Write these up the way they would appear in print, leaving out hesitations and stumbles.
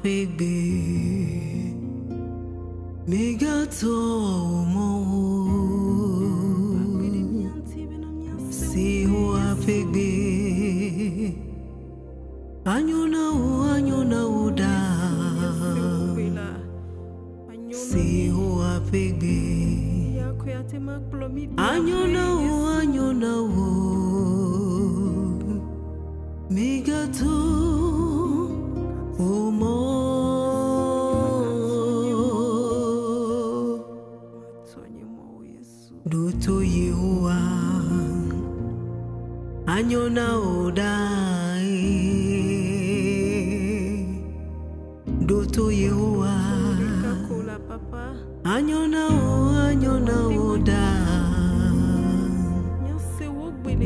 pegbe migato mo si wa pegbe anyona uda si wa pegbe anyona migato omo duto yewa anyona odai duto yewa anyona oda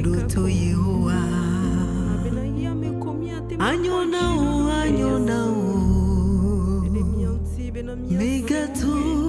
duto yewa anyona migato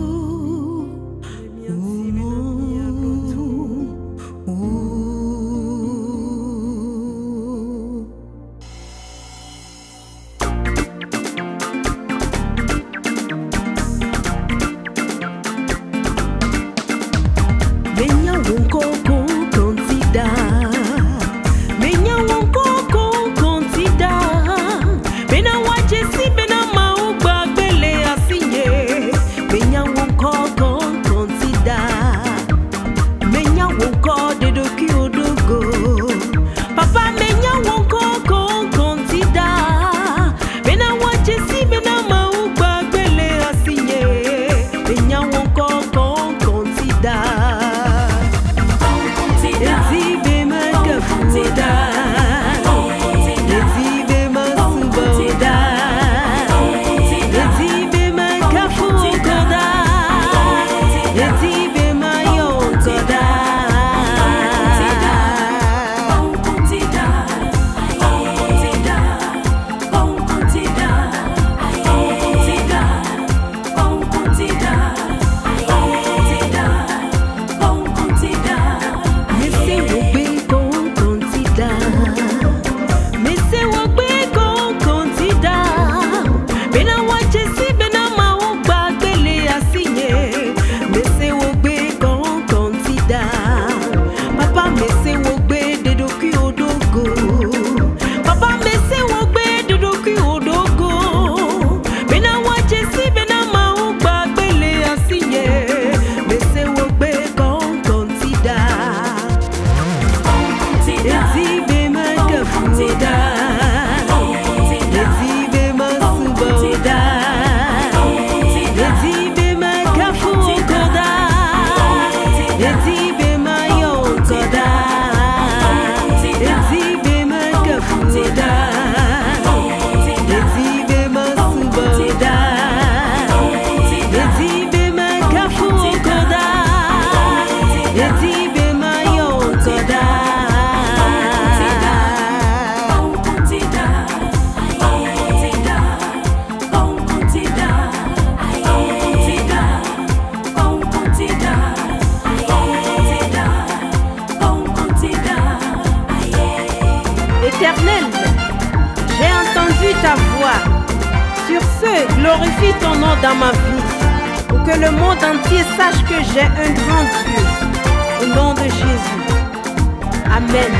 Éternel, j'ai entendu ta voix. Sur ce, glorifie ton nom dans ma vie, pour que le monde entier sache que j'ai un grand Dieu. Au nom de Jésus. Amen.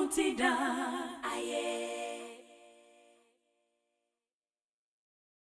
Consider.